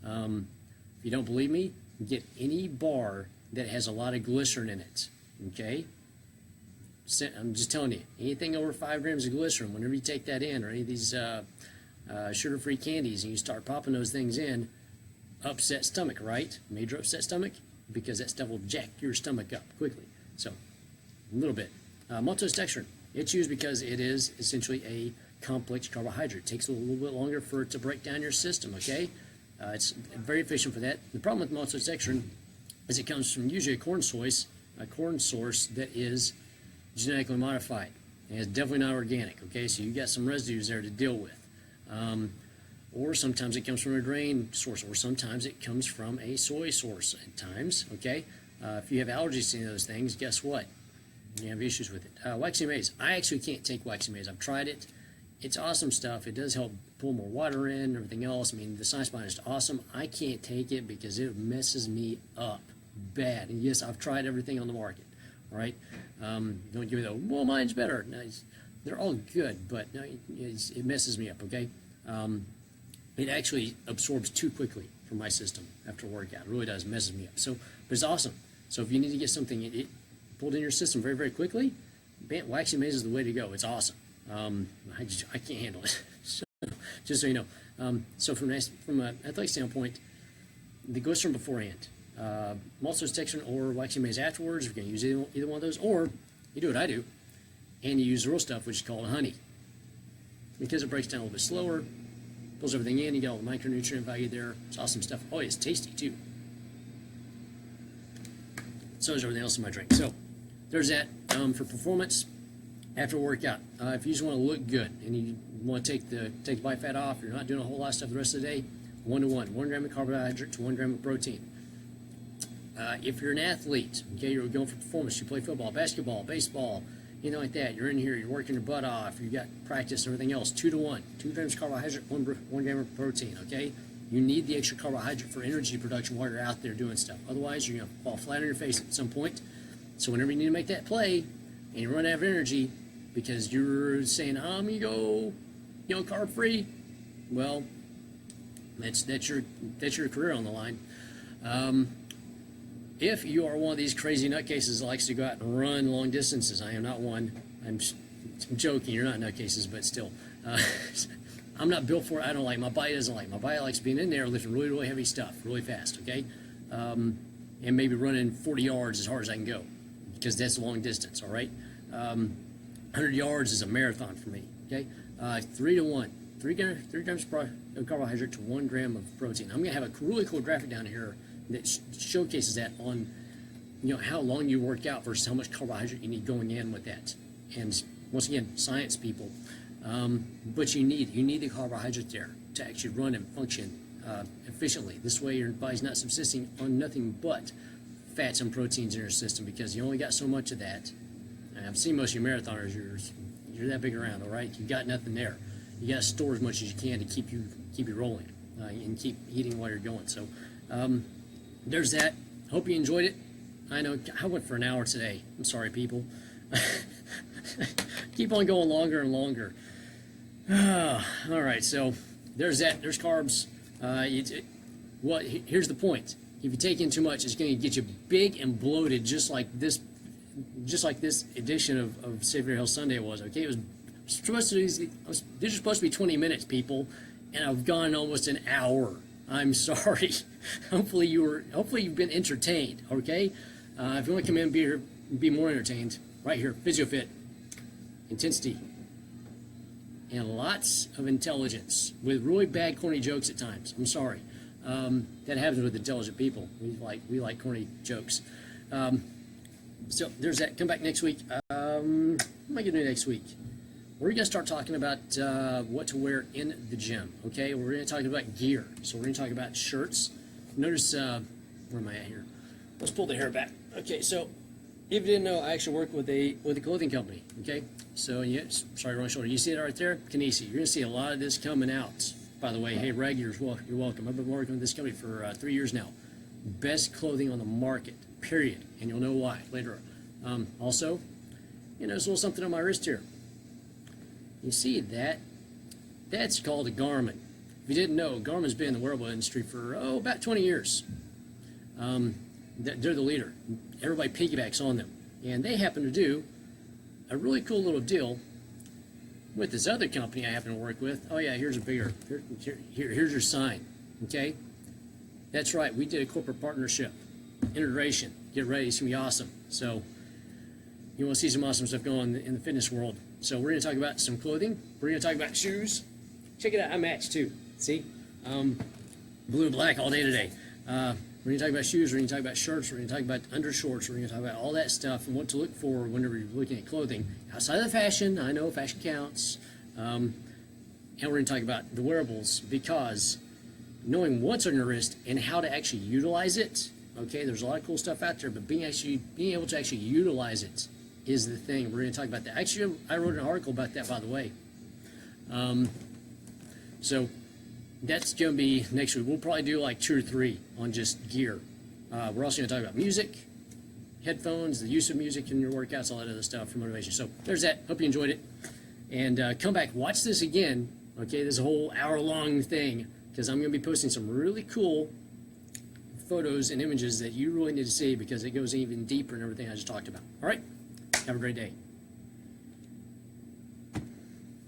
If you don't believe me, get any bar that has a lot of glycerin in it, okay? I'm just telling you, anything over 5 grams of glycerin, whenever you take that in, or any of these sugar-free candies, and you start popping those things in, upset stomach, right? Major upset stomach, because that stuff will jack your stomach up quickly. So, a little bit. Maltodextrin, it's used because it is essentially a complex carbohydrate. It takes a little bit longer for it to break down your system, okay? It's very efficient for that. The problem with maltodextrin is it comes from usually a corn source that is genetically modified. And it's definitely not organic, okay? So you've got some residues there to deal with. Or sometimes it comes from a grain source, or sometimes it comes from a soy source at times, okay? If you have allergies to any of those things, guess what? You have issues with it. Waxy maize. I actually can't take waxy maize. I've tried it. It's awesome stuff. It does help pull more water in and everything else. I mean, the science behind it is awesome. I can't take it because it messes me up bad. And yes, I've tried everything on the market, all right? Don't give me the, well, mine's better. No, they're all good, but no, it messes me up, okay? It actually absorbs too quickly from my system after a workout. It really does, messes me up. So, but it's awesome. So if you need to get something it pulled in your system very, very quickly, waxy maize is the way to go. It's awesome. I can't handle it. So, just so you know. So from an athletic standpoint, the glycerin beforehand, maltodextrin or waxy maize afterwards. You're going to use either one of those, or you do what I do, and you use the real stuff, which is called honey, because it breaks down a little bit slower, pulls everything in. You get all the micronutrient value there. It's awesome stuff. Oh, it's tasty too. So is everything else in my drink. So there's that for performance after a workout. If you just want to look good and you want to take the body fat off, you're not doing a whole lot of stuff the rest of the day, 1-to-1, 1 gram of carbohydrate to 1 gram of protein. If you're an athlete, okay, you're going for performance, you play football, basketball, baseball, anything like that, you're in here, you're working your butt off, you got practice and everything else, 2-to-1, 2 grams of carbohydrate, 1 gram of protein, okay? You need the extra carbohydrate for energy production while you're out there doing stuff. Otherwise, you're going to fall flat on your face at some point. So whenever you need to make that play and you run out of energy because you're saying, I'm going to go, carb-free, well, That's your career on the line. If you are one of these crazy nutcases that likes to go out and run long distances, I am not one. I'm joking. You're not nutcases, but still, I'm not built for it. I don't like. My body doesn't like. My body likes being in there lifting really, really heavy stuff, really fast. Okay, and maybe running 40 yards as hard as I can go, because that's long distance. All right, 100 yards is a marathon for me. Okay, 3 to 1, 3 grams of carbohydrate to 1 gram of protein. I'm gonna have a really cool graphic down here that showcases that on, how long you work out versus how much carbohydrate you need going in with that. And once again, science people, but you need the carbohydrate there to actually run and function efficiently. This way, your body's not subsisting on nothing but fats and proteins in your system, because you only got so much of that. And I've seen most of your marathoners. You're that big around, all right? You got nothing there. You got to store as much as you can to keep you rolling and keep eating while you're going. So. There's that. Hope you enjoyed it. I know I went for an hour today. I'm sorry, people. Keep on going longer and longer. All right, so there's that. There's carbs. Here's the point. If you take in too much, it's going to get you big and bloated, just like this edition of Save Your Health Sunday was. Okay, it was supposed to. These are supposed to be 20 minutes, people, and I've gone almost an hour. I'm sorry. Hopefully you've been entertained. Okay, if you want to come in and be more entertained, right here, PhysioFit, intensity, and lots of intelligence with really bad corny jokes at times. I'm sorry. That happens with intelligent people. We like corny jokes. So there's that. Come back next week. What am I going to do next week? We're going to start talking about what to wear in the gym, okay? We're going to talk about gear. So we're going to talk about shirts. Notice, where am I at here? Let's pull the hair back. Okay, so if you didn't know, I actually work with a clothing company, okay? So, sorry, wrong shoulder. You see that right there? Kinesi. You're going to see a lot of this coming out. By the way, hey, Reg, you're welcome. I've been working with this company for 3 years now. Best clothing on the market, period. And you'll know why later on. Also, there's a little something on my wrist here. You see that? That's called a Garmin. If you didn't know, Garmin's been in the wearable industry for, about 20 years. They're the leader. Everybody piggybacks on them. And they happen to do a really cool little deal with this other company I happen to work with. Oh, yeah, here's here's your sign, okay? That's right, we did a corporate partnership, integration. Get ready, it's going to be awesome. So you want to see some awesome stuff going on in the fitness world. So we're going to talk about some clothing. We're going to talk about shoes. Check it out. I match too. See? Blue and black all day today. We're going to talk about shoes. We're going to talk about shirts. We're going to talk about undershorts. We're going to talk about all that stuff and what to look for whenever you're looking at clothing. Outside of the fashion, I know fashion counts. And we're going to talk about the wearables, because knowing what's on your wrist and how to actually utilize it, okay, there's a lot of cool stuff out there, but being able to actually utilize it is the thing. We're going to talk about that. Actually, I wrote an article about that, by the way. So that's going to be next week. We'll probably do like 2 or 3 on just gear. We're also going to talk about music, headphones, the use of music in your workouts, all that other stuff for motivation. So there's that. Hope you enjoyed it. And come back, watch this again. Okay, this whole hour-long thing, because I'm going to be posting some really cool photos and images that you really need to see, because it goes even deeper in everything I just talked about. All right? Have a great day.